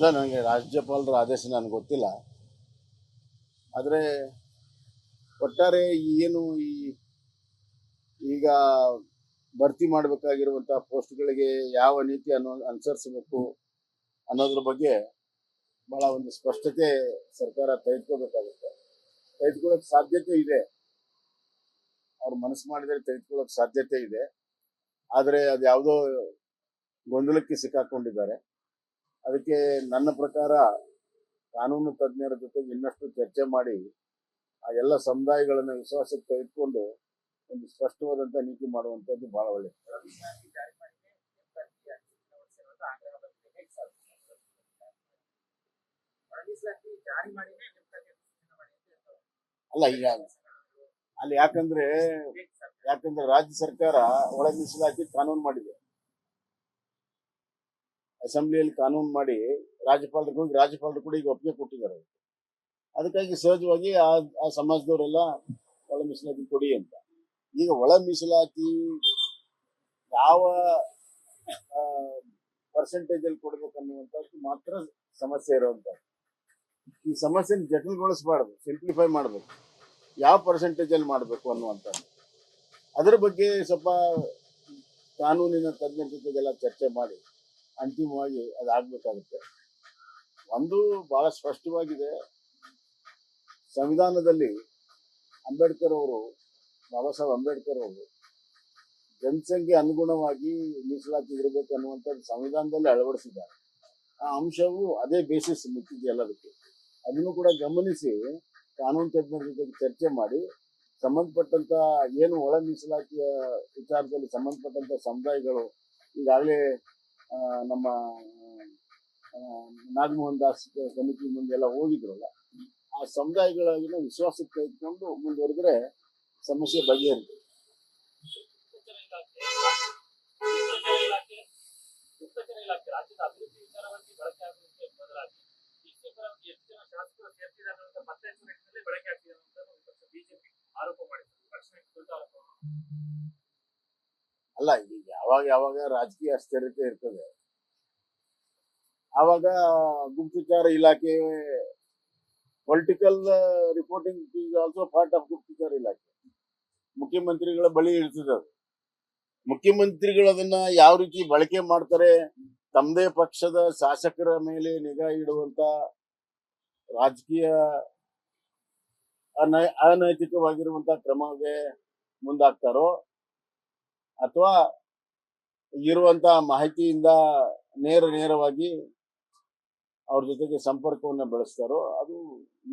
ಇಲ್ಲ, ನನಗೆ ರಾಜ್ಯಪಾಲರ ಆದೇಶ ನನಗೆ ಗೊತ್ತಿಲ್ಲ. ಆದರೆ ಒಟ್ಟಾರೆ ಏನು ಈಗ ಭರ್ತಿ ಮಾಡಬೇಕಾಗಿರುವಂಥ ಪೋಸ್ಟ್ಗಳಿಗೆ ಯಾವ ನೀತಿ ಅನುಸರಿಸಬೇಕು ಅನ್ನೋದ್ರ ಬಗ್ಗೆ ಬಹಳ ಒಂದು ಸ್ಪಷ್ಟತೆ ಸರ್ಕಾರ ತೆಗೆದುಕೋಬೇಕಾಗುತ್ತೆ. ತೆಗೆದುಕೊಳ್ಳೋಕೆ ಸಾಧ್ಯತೆ ಇದೆ, ಅವ್ರು ಮನಸ್ಸು ಮಾಡಿದರೆ ತೆಗೆದುಕೊಳ್ಳೋಕೆ ಸಾಧ್ಯತೆ ಇದೆ. ಆದರೆ ಅದು ಯಾವುದೋ ಗೊಂದಲಕ್ಕೆ ಸಿಕ್ಕಾಕೊಂಡಿದ್ದಾರೆ. ಅದಕ್ಕೆ ನನ್ನ ಪ್ರಕಾರ ಕಾನೂನು ತಜ್ಞರ ಜೊತೆಗೆ ಇನ್ನಷ್ಟು ಚರ್ಚೆ ಮಾಡಿ ಆ ಎಲ್ಲ ಸಮುದಾಯಗಳನ್ನು ವಿಶ್ವಾಸಕ್ಕೆ ತೆಗೆದುಕೊಂಡು ಒಂದು ಸ್ಪಷ್ಟವಾದಂಥ ನೀತಿ ಮಾಡುವಂಥದ್ದು ಬಹಳ ಒಳ್ಳೆಯದು. ಅಲ್ಲ, ಈಗ ಅಲ್ಲಿ ಯಾಕಂದ್ರೆ ರಾಜ್ಯ ಸರ್ಕಾರ ಒಳ ಮೀಸಲಾತಿ ಕಾನೂನು ಮಾಡಿದೆ. ಅಸೆಂಬ್ಲಿಯಲ್ಲಿ ಕಾನೂನು ಮಾಡಿ ರಾಜ್ಯಪಾಲರಿಗೆ ಹೋಗಿ ರಾಜ್ಯಪಾಲರು ಕೂಡ ಈಗ ಒಪ್ಪಿಗೆ ಕೊಟ್ಟಿದ್ದಾರೆ. ಅದಕ್ಕಾಗಿ ಸಹಜವಾಗಿ ಆ ಸಮಾಜದವರೆಲ್ಲ ಒಳ ಮೀಸಲಾತಿ ಕೊಡಿ ಅಂತ. ಈಗ ಒಳ ಮೀಸಲಾತಿ ಯಾವ ಪರ್ಸೆಂಟೇಜ್ ಅಲ್ಲಿ ಕೊಡ್ಬೇಕನ್ನುವಂಥದ್ದು ಮಾತ್ರ ಸಮಸ್ಯೆ ಇರುವಂಥದ್ದು. ಈ ಸಮಸ್ಯೆನ ಜಟಿಲಗೊಳಿಸಬಾರ್ದು, ಸಿಂಪ್ಲಿಫೈ ಮಾಡಬೇಕು. ಯಾವ ಪರ್ಸೆಂಟೇಜ್ ಅಲ್ಲಿ ಮಾಡಬೇಕು ಅನ್ನುವಂಥದ್ದು, ಅದರ ಬಗ್ಗೆ ಸ್ವಲ್ಪ ಕಾನೂನಿನ ತಜ್ಞರ ಜೊತೆಗೆಲ್ಲ ಚರ್ಚೆ ಮಾಡಿ ಅಂತಿಮವಾಗಿ ಅದಾಗಬೇಕಾಗುತ್ತೆ. ಒಂದು ಬಹಳ ಸ್ಪಷ್ಟವಾಗಿದೆ, ಸಂವಿಧಾನದಲ್ಲಿ ಬಾಬಾ ಸಾಹೇಬ್ ಅಂಬೇಡ್ಕರ್ ಅವರು ಜನಸಂಖ್ಯೆ ಅನುಗುಣವಾಗಿ ಮೀಸಲಾತಿ ಇರಬೇಕು ಅನ್ನುವಂಥದ್ದು ಸಂವಿಧಾನದಲ್ಲಿ ಅಳವಡಿಸಿದ್ದಾರೆ. ಆ ಅಂಶವು ಅದೇ ಬೇಸಿಸ್ ಮಿಕ್ಕಿದೆ ಎಲ್ಲದಕ್ಕೆ. ಅದನ್ನು ಕೂಡ ಗಮನಿಸಿ ಕಾನೂನು ತಜ್ಞರ ಜೊತೆಗೆ ಚರ್ಚೆ ಮಾಡಿ ಸಂಬಂಧಪಟ್ಟಂತ ಏನು ಒಳ ಮೀಸಲಾತಿಯ ವಿಚಾರದಲ್ಲಿ ಸಂಬಂಧಪಟ್ಟಂತ ಸಮುದಾಯಗಳು ಈಗಾಗಲೇ ನಮ್ಮ ನಾಗಮೋಹನ್ ದಾಸ್ ಸಮಿತಿ ಮುಂದೆಲ್ಲ ಹೋಗಿದ್ರಲ್ಲ, ಆ ಸಮುದಾಯಗಳನ್ನ ವಿಶ್ವಾಸಕ್ಕೆ ತೆಗೆದುಕೊಂಡು ಮುಂದುವರೆದ್ರೆ ಸಮಸ್ಯೆ ಬಗೆಹರಿದೆ. ಅಲ್ಲ, ಈಗ ಯಾವಾಗ ರಾಜಕೀಯ ಅಸ್ಥಿರತೆ ಇರ್ತದೆ, ಆವಾಗ ಗುಪ್ತಚರ ಇಲಾಖೆ, political reporting is also part of ಗುಪ್ತಚರ ಇಲಾಖೆ. ಮುಖ್ಯಮಂತ್ರಿಗಳ ಬಳಿ ಇರ್ತದೆ ಅದು. ಮುಖ್ಯಮಂತ್ರಿಗಳು ಅದನ್ನ ಯಾವ ರೀತಿ ಬಳಕೆ ಮಾಡ್ತಾರೆ, ತಮ್ಮದೇ ಪಕ್ಷದ ಶಾಸಕರ ಮೇಲೆ ನಿಗಾ ಇಡುವಂತ ರಾಜಕೀಯ ಅನೈತಿಕವಾಗಿರುವಂತ ಕ್ರಮಕ್ಕೆ ಮುಂದಾಗ್ತಾರೋ ಅಥವಾ ಇರುವಂತ ಮಾಹಿತಿಯಿಂದ ನೇರವಾಗಿ ಅವ್ರ ಜೊತೆಗೆ ಸಂಪರ್ಕವನ್ನು ಬೆಳೆಸ್ತಾರೋ, ಅದು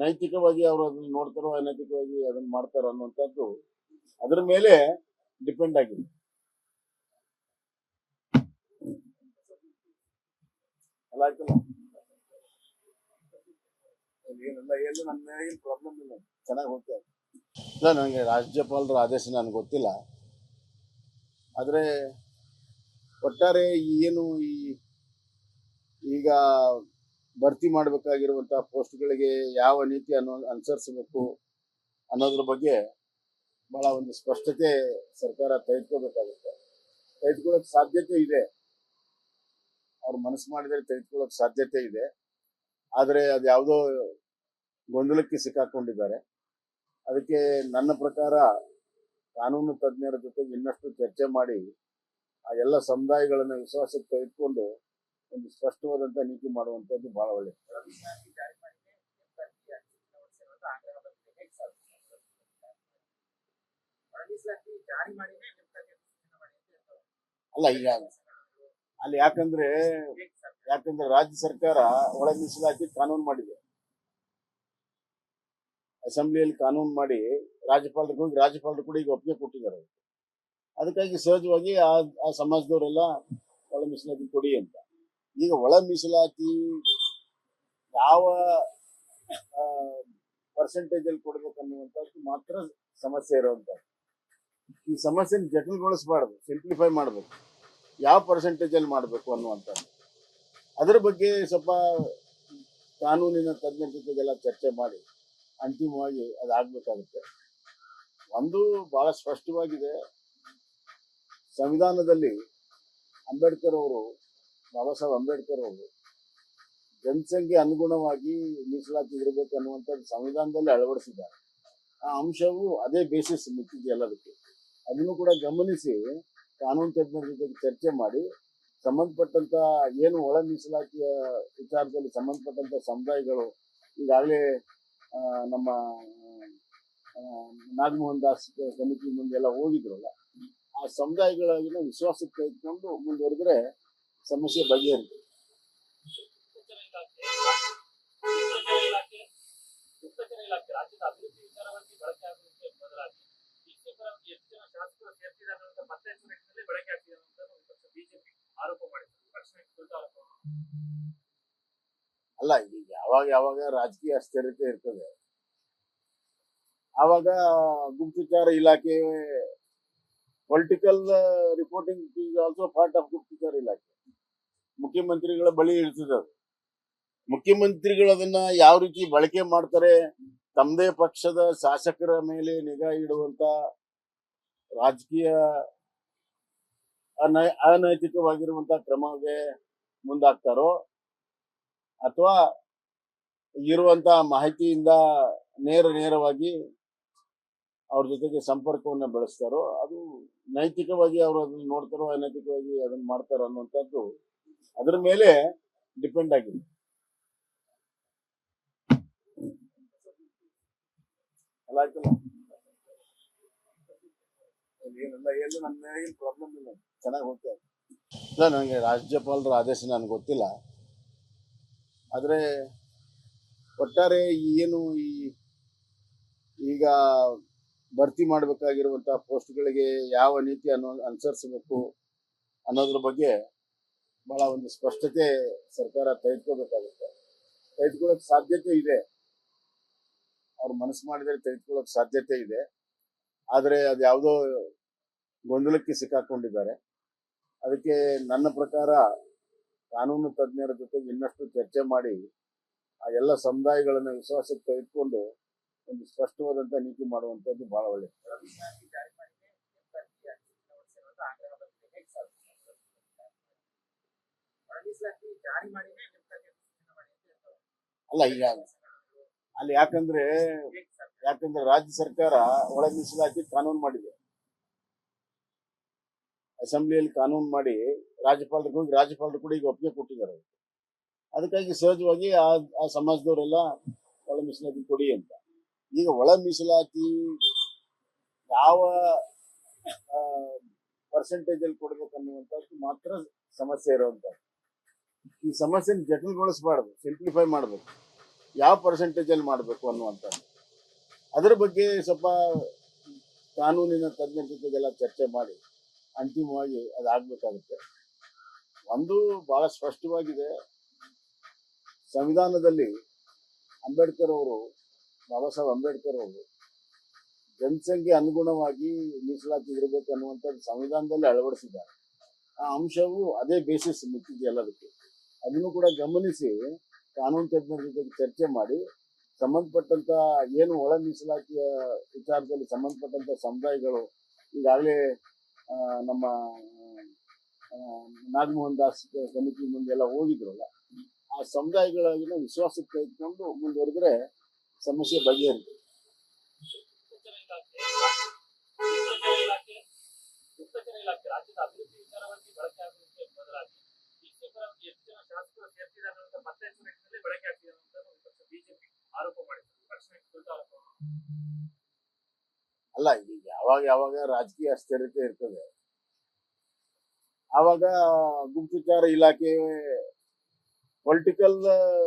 ನೈತಿಕವಾಗಿ ಅವರು ಅದನ್ನ ನೋಡ್ತಾರೋ ಅನೈತಿಕವಾಗಿ ಅದನ್ನ ಮಾಡ್ತಾರೋ ಅನ್ನುವಂಥದ್ದು ಅದ್ರ ಮೇಲೆ ಡಿಪೆಂಡ್ ಆಗಿದೆ. ಅಲ್ಲ, ಆಯ್ತಲ್ಲ, ಏನು ನನ್ನ ಏನು ಪ್ರಾಬ್ಲಮ್ ಇಲ್ಲ, ಚೆನ್ನಾಗಿ ಹೋಗ್ತಾ ಇದೆ. ಇಲ್ಲ, ನನಗೆ ರಾಜ್ಯಪಾಲರ ಆದೇಶ ನನಗೆ ಗೊತ್ತಿಲ್ಲ. ಆದರೆ ಒಟ್ಟಾರೆ ಏನು ಈಗ ಭರ್ತಿ ಮಾಡಬೇಕಾಗಿರುವಂಥ ಪೋಸ್ಟ್ಗಳಿಗೆ ಯಾವ ನೀತಿ ಅನುಸರಿಸಬೇಕು ಅನ್ನೋದ್ರ ಬಗ್ಗೆ ಬಹಳ ಒಂದು ಸ್ಪಷ್ಟತೆ ಸರ್ಕಾರ ತೆಗೆದುಕೋಬೇಕಾಗುತ್ತೆ. ತೆಗೆದುಕೊಳ್ಳೋಕೆ ಸಾಧ್ಯತೆ ಇದೆ, ಅವ್ರು ಮನಸ್ಸು ಮಾಡಿದರೆ ತೆಗೆದುಕೊಳ್ಳೋಕೆ ಸಾಧ್ಯತೆ ಇದೆ. ಆದರೆ ಅದು ಯಾವುದೋ ಗೊಂದಲಕ್ಕೆ ಸಿಕ್ಕಾಕೊಂಡಿದ್ದಾರೆ. ಅದಕ್ಕೆ ನನ್ನ ಪ್ರಕಾರ ಕಾನೂನು ತಜ್ಞರ ಜೊತೆಗೆ ಇನ್ನಷ್ಟು ಚರ್ಚೆ ಮಾಡಿ ಆ ಎಲ್ಲ ಸಮುದಾಯಗಳನ್ನು ವಿಶ್ವಾಸಕ್ಕೆ ತೆಗೆದುಕೊಂಡು ಒಂದು ಸ್ಪಷ್ಟವಾದಂಥ ನೀತಿ ಮಾಡುವಂಥದ್ದು ಬಹಳ ಒಳ್ಳೆಯದು. ಅಲ್ಲ, ಈಗ ಅಲ್ಲಿ ಯಾಕಂದ್ರೆ ರಾಜ್ಯ ಸರ್ಕಾರ ಒಳ ಮೀಸಲಾತಿ ಕಾನೂನು ಮಾಡಿದೆ. ಅಸೆಂಬ್ಲಿಯಲ್ಲಿ ಕಾನೂನು ಮಾಡಿ ರಾಜ್ಯಪಾಲರಿಗೆ ಹೋಗಿ ರಾಜ್ಯಪಾಲರು ಕೂಡ ಈಗ ಒಪ್ಪಿಗೆ ಕೊಟ್ಟಿದ್ದಾರೆ. ಅದಕ್ಕಾಗಿ ಸಹಜವಾಗಿ ಆ ಸಮಾಜದವರೆಲ್ಲ ಒಳ ಮೀಸಲಾತಿ ಕೊಡಿ ಅಂತ. ಈಗ ಒಳ ಮೀಸಲಾತಿ ಯಾವ ಪರ್ಸೆಂಟೇಜ್ ಅಲ್ಲಿ ಕೊಡ್ಬೇಕನ್ನುವಂಥದ್ದು ಮಾತ್ರ ಸಮಸ್ಯೆ ಇರುವಂಥದ್ದು. ಈ ಸಮಸ್ಯೆನ ಜಟಿಲಗೊಳಿಸಬಾರ್ದು, ಸಿಂಪ್ಲಿಫೈ ಮಾಡಬೇಕು. ಯಾವ ಪರ್ಸೆಂಟೇಜ್ ಅಲ್ಲಿ ಮಾಡಬೇಕು ಅನ್ನುವಂಥದ್ದು, ಅದರ ಬಗ್ಗೆ ಸ್ವಲ್ಪ ಕಾನೂನಿನ ತಜ್ಞರ ಜೊತೆಗೆಲ್ಲ ಚರ್ಚೆ ಮಾಡಿ ಅಂತಿಮವಾಗಿ ಅದಾಗಬೇಕಾಗುತ್ತೆ. ಒಂದು ಬಹಳ ಸ್ಪಷ್ಟವಾಗಿದೆ, ಸಂವಿಧಾನದಲ್ಲಿ ಬಾಬಾ ಸಾಹೇಬ್ ಅಂಬೇಡ್ಕರ್ ಅವರು ಜನಸಂಖ್ಯೆ ಅನುಗುಣವಾಗಿ ಮೀಸಲಾತಿ ಇರಬೇಕು ಅನ್ನುವಂಥದ್ದು ಸಂವಿಧಾನದಲ್ಲಿ ಅಳವಡಿಸಿದ್ದಾರೆ. ಆ ಅಂಶವು ಅದೇ ಬೇಸಿಸ್ ಮಿಕ್ಕಿದೆ ಎಲ್ಲದಕ್ಕೆ. ಅದನ್ನು ಕೂಡ ಗಮನಿಸಿ ಕಾನೂನು ತಜ್ಞರ ಜೊತೆಗೆ ಚರ್ಚೆ ಮಾಡಿ ಸಂಬಂಧಪಟ್ಟಂತ ಏನು ಒಳ ಮೀಸಲಾತಿಯ ವಿಚಾರದಲ್ಲಿ ಸಂಬಂಧಪಟ್ಟಂತ ಸಮುದಾಯಗಳು ಈಗಾಗಲೇ ನಮ್ಮ ನಾಗಮೋಹನ್ ದಾಸ್ ಸಮಿತಿ ಮುಂದೆಲ್ಲ ಹೋಗಿದ್ರಲ್ಲ, ಆ ಸಮುದಾಯಗಳನ್ನ ವಿಶ್ವಾಸಕ್ಕೆ ತೆಗೆದುಕೊಂಡು ಮುಂದುವರೆದ್ರೆ ಸಮಸ್ಯೆ ಬಗೆಹರಿಯುತ್ತೆ. ಅಲ್ಲ, ಈಗ ಯಾವಾಗ ಯಾವಾಗ ರಾಜಕೀಯ ಅಸ್ಥಿರತೆ ಇರ್ತದೆ ಆವಾಗ ಗುಪ್ತಚರ ಇಲಾಖೆ political reporting is also part of ಗುಪ್ತಚರ ಇಲಾಖೆ. ಮುಖ್ಯಮಂತ್ರಿಗಳ ಬಳಿ ಇರ್ತದೆ ಅದು. ಮುಖ್ಯಮಂತ್ರಿಗಳು ಅದನ್ನ ಯಾವ ರೀತಿ ಬಳಕೆ ಮಾಡ್ತಾರೆ, ತಮ್ಮದೇ ಪಕ್ಷದ ಶಾಸಕರ ಮೇಲೆ ನಿಗಾ ಇಡುವಂತ ರಾಜಕೀಯ ಅನೈತಿಕವಾಗಿರುವಂತ ಕ್ರಮಕ್ಕೆ ಮುಂದಾಗ್ತಾರೋ ಅಥವಾ ಇರುವಂತ ಮಾಹಿತಿಯಿಂದ ನೇರವಾಗಿ ಅವ್ರ ಜೊತೆಗೆ ಸಂಪರ್ಕವನ್ನ ಬೆಳೆಸ್ತಾರೋ, ಅದು ನೈತಿಕವಾಗಿ ಅವರು ಅದನ್ನ ನೋಡ್ತಾರೋ ಅನೈತಿಕವಾಗಿ ಅದನ್ನ ಮಾಡ್ತಾರೋ ಅನ್ನುವಂಥದ್ದು ಅದ್ರ ಮೇಲೆ ಡಿಪೆಂಡ್ ಆಗಿದೆ. ಅಲ್ಲ ಆಯ್ತಲ್ಲ, ಏನು ನನ್ನ ಏನು ಪ್ರಾಬ್ಲಮ್ ಇಲ್ಲ, ಚೆನ್ನಾಗಿ ಹೋಗ್ತಾ ಇಲ್ಲ. ನನಗೆ ರಾಜ್ಯಪಾಲರ ಆದೇಶ ನನಗೆ ಗೊತ್ತಿಲ್ಲ. ಆದರೆ ಒಟ್ಟಾರೆ ಏನು ಈಗ ಭರ್ತಿ ಮಾಡಬೇಕಾಗಿರುವಂತಹ ಪೋಸ್ಟ್ಗಳಿಗೆ ಯಾವ ನೀತಿ ಅನುಸರಿಸಬೇಕು ಅನ್ನೋದ್ರ ಬಗ್ಗೆ ಬಹಳ ಒಂದು ಸ್ಪಷ್ಟತೆ ಸರ್ಕಾರ ತೆಗೆದುಕೋಬೇಕಾಗುತ್ತೆ. ತೆಗೆದುಕೊಳ್ಳೋಕೆ ಸಾಧ್ಯತೆ ಇದೆ, ಅವ್ರು ಮನಸ್ಸು ಮಾಡಿದರೆ ತೆಗೆದುಕೊಳ್ಳೋಕೆ ಸಾಧ್ಯತೆ ಇದೆ. ಆದರೆ ಅದು ಯಾವುದೋ ಗೊಂದಲಕ್ಕೆ ಸಿಕ್ಕಾಕೊಂಡಿದ್ದಾರೆ. ಅದಕ್ಕೆ ನನ್ನ ಪ್ರಕಾರ ಕಾನೂನು ತಜ್ಞರ ಜೊತೆಗೆ ಇನ್ನಷ್ಟು ಚರ್ಚೆ ಮಾಡಿ ಆ ಎಲ್ಲ ಸಮುದಾಯಗಳನ್ನು ವಿಶ್ವಾಸಕ್ಕೆ ತೆಗೆದುಕೊಂಡು ಒಂದು ಸ್ಪಷ್ಟವಾದಂತ ನೀತಿ ಮಾಡುವಂತದ್ದು ಬಹಳ ಒಳ್ಳೆಯದು. ಅಲ್ಲ, ಈಗ ಅಲ್ಲಿ ಯಾಕಂದ್ರೆ ರಾಜ್ಯ ಸರ್ಕಾರ ಒಳ ಮೀಸಲಾತಿ ಕಾನೂನು ಮಾಡಿದೆ, ಅಸೆಂಬ್ಲಿಯಲ್ಲಿ ಕಾನೂನು ಮಾಡಿ ರಾಜ್ಯಪಾಲರು ಕೂಡ ಈಗ ಒಪ್ಪಿಗೆ ಕೊಟ್ಟಿದ್ದಾರೆ. ಅದಕ್ಕಾಗಿ ಸಹಜವಾಗಿ ಆ ಸಮಾಜದವರೆಲ್ಲ ಒಳ ಮೀಸಲಾತಿ ಕೊಡಿ ಅಂತ. ಈಗ ಒಳ ಮೀಸಲಾತಿ ಯಾವ ಪರ್ಸೆಂಟೇಜ್ ಅಲ್ಲಿ ಕೊಡ್ಬೇಕನ್ನುವಂಥದ್ದು ಮಾತ್ರ ಸಮಸ್ಯೆ ಇರುವಂತದ್ದು. ಈ ಸಮಸ್ಯೆನ ಜಟಿಲಗೊಳಿಸಬಾರ್ದು, ಸಿಂಪ್ಲಿಫೈ ಮಾಡಬೇಕು. ಯಾವ ಪರ್ಸೆಂಟೇಜ್ ಅಲ್ಲಿ ಮಾಡಬೇಕು ಅನ್ನುವಂಥದ್ದು ಅದರ ಬಗ್ಗೆ ಸ್ವಲ್ಪ ಕಾನೂನಿನ ತಜ್ಞರ ಜೊತೆಗೆಲ್ಲ ಚರ್ಚೆ ಮಾಡಿ ಅಂತಿಮವಾಗಿ ಅದಾಗಬೇಕಾಗುತ್ತೆ. ಒಂದು ಬಹಳ ಸ್ಪಷ್ಟವಾಗಿದೆ, ಸಂವಿಧಾನದಲ್ಲಿ ಬಾಬಾ ಸಾಹೇಬ್ ಅಂಬೇಡ್ಕರ್ ಅವರು ಜನಸಂಖ್ಯೆ ಅನುಗುಣವಾಗಿ ಮೀಸಲಾತಿ ಇರಬೇಕು ಅನ್ನುವಂಥದ್ದು ಸಂವಿಧಾನದಲ್ಲಿ ಅಳವಡಿಸಿದ್ದಾರೆ. ಆ ಅಂಶವು ಅದೇ ಬೇಸಿಸ್ ಮಿಕ್ಕಿದೆ ಎಲ್ಲದಕ್ಕೆ. ಅದನ್ನು ಕೂಡ ಗಮನಿಸಿ ಕಾನೂನು ತಜ್ಞರ ಜೊತೆಗೆ ಚರ್ಚೆ ಮಾಡಿ ಸಂಬಂಧಪಟ್ಟಂತ ಏನು ಒಳ ಮೀಸಲಾತಿಯ ವಿಚಾರದಲ್ಲಿ ಸಂಬಂಧಪಟ್ಟಂತ ಸಮುದಾಯಗಳು ಈಗಾಗಲೇ ನಮ್ಮ ನಾಗಮೋಹನ್ ದಾಸ್ ಸಮಿತಿ ಮುಂದೆಲ್ಲ ಹೋಗಿದ್ರಲ್ಲ, ಆ ಸಮುದಾಯಗಳನ್ನ ವಿಶ್ವಾಸಕ್ಕೆ ತೆಗೆದುಕೊಂಡು ಮುಂದುವರೆದ್ರೆ ಸಮಸ್ಯೆ ಬಗೆಹರಿಯುತ್ತೆ. ಅಲ್ಲ, ಈಗ ಯಾವಾಗ ಯಾವಾಗ ರಾಜಕೀಯ ಅಸ್ಥಿರತೆ ಇರ್ತದೆ ಆವಾಗ ಗುಪ್ತಚರ ಇಲಾಖೆ political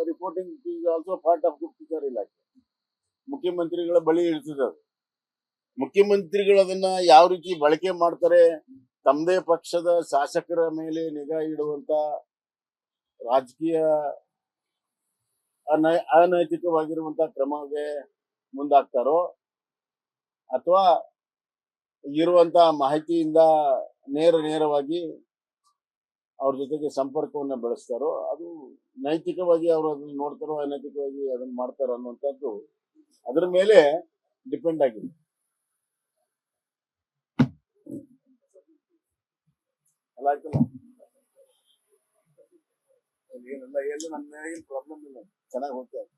reporting is also part of ಗುಪ್ತಚರ ಇಲಾಖೆ. ಮುಖ್ಯಮಂತ್ರಿಗಳ ಬಳಿ ಇರ್ತದೆ ಅದು. ಮುಖ್ಯಮಂತ್ರಿಗಳು ಅದನ್ನ ಯಾವ ರೀತಿ ಬಳಕೆ ಮಾಡ್ತಾರೆ, ತಮ್ಮದೇ ಪಕ್ಷದ ಶಾಸಕರ ಮೇಲೆ ನಿಗಾ ಇಡುವಂತ ರಾಜಕೀಯ ಅನೈತಿಕವಾಗಿರುವಂತ ಕ್ರಮಕ್ಕೆ ಮುಂದಾಗ್ತಾರೋ ಅಥವಾ ಇರುವಂತ ಮಾಹಿತಿಯಿಂದ ನೇರವಾಗಿ ಅವ್ರ ಜೊತೆಗೆ ಸಂಪರ್ಕವನ್ನ ಬೆಳೆಸ್ತಾರೋ, ಅದು ನೈತಿಕವಾಗಿ ಅವರು ಅದನ್ನ ನೋಡ್ತಾರೋ ಅನೈತಿಕವಾಗಿ ಅದನ್ನ ಮಾಡ್ತಾರೋ ಅನ್ನುವಂಥದ್ದು ಅದ್ರ ಮೇಲೆ ಡಿಪೆಂಡ್ ಆಗಿದೆ. ಅಲ್ಲ ಆಯ್ತಲ್ಲ, ಏನಿಲ್ಲ, ಏನು ನಮ್ಮ ಏನು ಪ್ರಾಬ್ಲಮ್ ಇಲ್ಲ, ಚೆನ್ನಾಗಿ ಹೋಗ್ತಾ ಇದೆ.